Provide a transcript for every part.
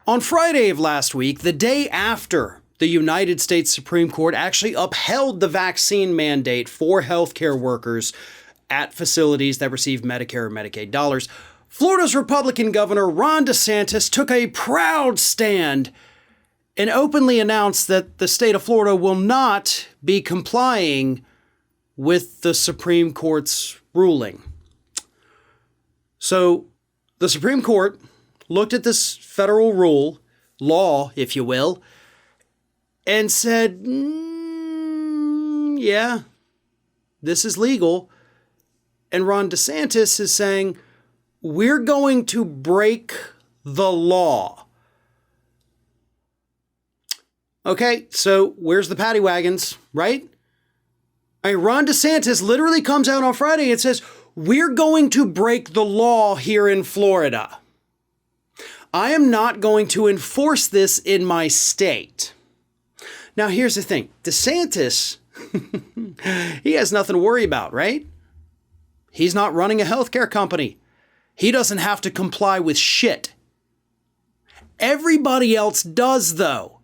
On Friday of last week, the day after the United States Supreme Court actually upheld the vaccine mandate for healthcare workers at facilities that receive Medicare or Medicaid dollars, Florida's Republican Governor Ron DeSantis took a proud stand and openly announced that the state of Florida will not be complying with the Supreme Court's ruling. So the Supreme Court looked at this federal law, if you will, and said, yeah, this is legal. And Ron DeSantis is saying, we're going to break the law. Okay, so where's the paddy wagons, right? I mean, Ron DeSantis literally comes out on Friday and says, we're going to break the law here in Florida. I am not going to enforce this in my state. Now, here's the thing. DeSantis, he has nothing to worry about, right? He's not running a healthcare company. He doesn't have to comply with shit. Everybody else does, though.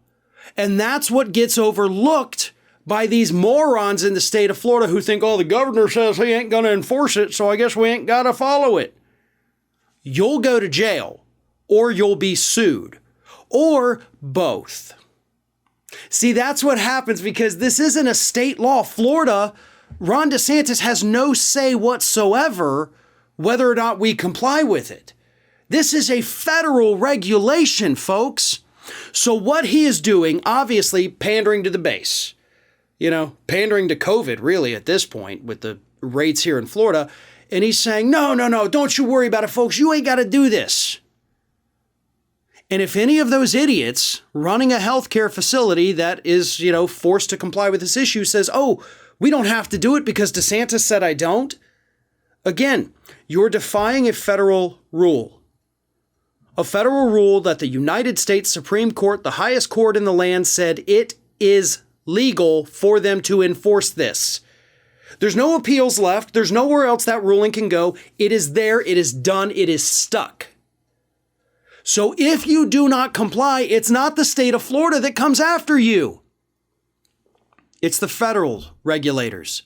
And that's what gets overlooked by these morons in the state of Florida who think, oh, the governor says he ain't going to enforce it, so I guess we ain't got to follow it. You'll go to jail, or you'll be sued, or both. See, that's what happens because this isn't a state law. Florida, Ron DeSantis has no say whatsoever whether or not we comply with it. This is a federal regulation, folks. So what he is doing, obviously pandering to the base, pandering to COVID really at this point with the rates here in Florida. And he's saying, no, don't you worry about it, folks. You ain't got to do this. And if any of those idiots running a healthcare facility that is, forced to comply with this issue says, oh, we don't have to do it because DeSantis said I don't. Again, you're defying a federal rule. A federal rule that the United States Supreme Court, the highest court in the land, said it is legal for them to enforce this. There's no appeals left. There's nowhere else that ruling can go. It is there. It is done. It is stuck. So if you do not comply, it's not the state of Florida that comes after you. It's the federal regulators.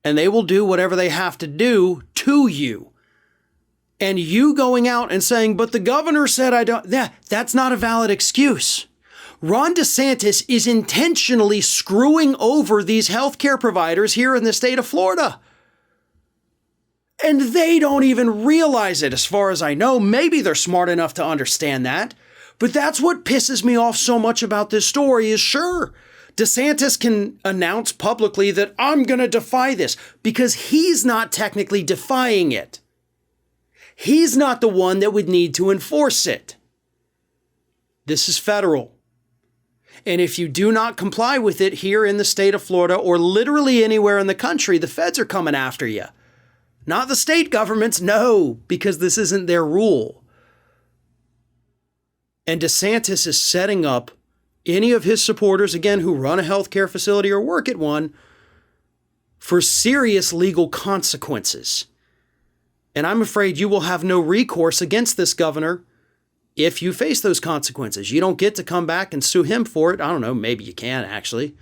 And they will do whatever they have to do to you. And you going out and saying, but the governor said I don't, that's not a valid excuse. Ron DeSantis is intentionally screwing over these healthcare providers here in the state of Florida. And they don't even realize it, as far as I know. Maybe they're smart enough to understand that. But that's what pisses me off so much about this story is, sure, DeSantis can announce publicly that I'm going to defy this because he's not technically defying it. He's not the one that would need to enforce it. This is federal. And if you do not comply with it here in the state of Florida or literally anywhere in the country, the feds are coming after you. Not the state governments, no, because this isn't their rule. And DeSantis is setting up any of his supporters, again, who run a healthcare facility or work at one, for serious legal consequences. And I'm afraid you will have no recourse against this governor if you face those consequences. You don't get to come back and sue him for it. I don't know, maybe you can, actually.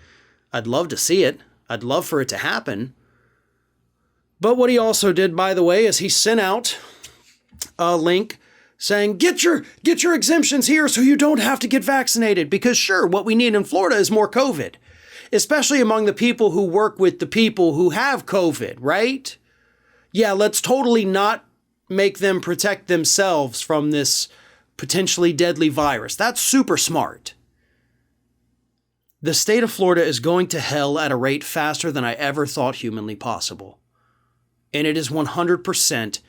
I'd love to see it. I'd love for it to happen. But what he also did, by the way, is he sent out a link saying, get your exemptions here so you don't have to get vaccinated. Because sure, what we need in Florida is more COVID, especially among the people who work with the people who have COVID, right? Yeah, let's totally not make them protect themselves from this potentially deadly virus. That's super smart. The state of Florida is going to hell at a rate faster than I ever thought humanly possible. And it is 100%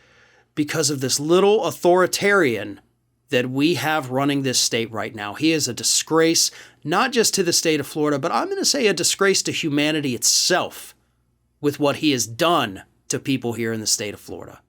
because of this little authoritarian that we have running this state right now. He is a disgrace, not just to the state of Florida, but I'm going to say a disgrace to humanity itself with what he has done to people here in the state of Florida.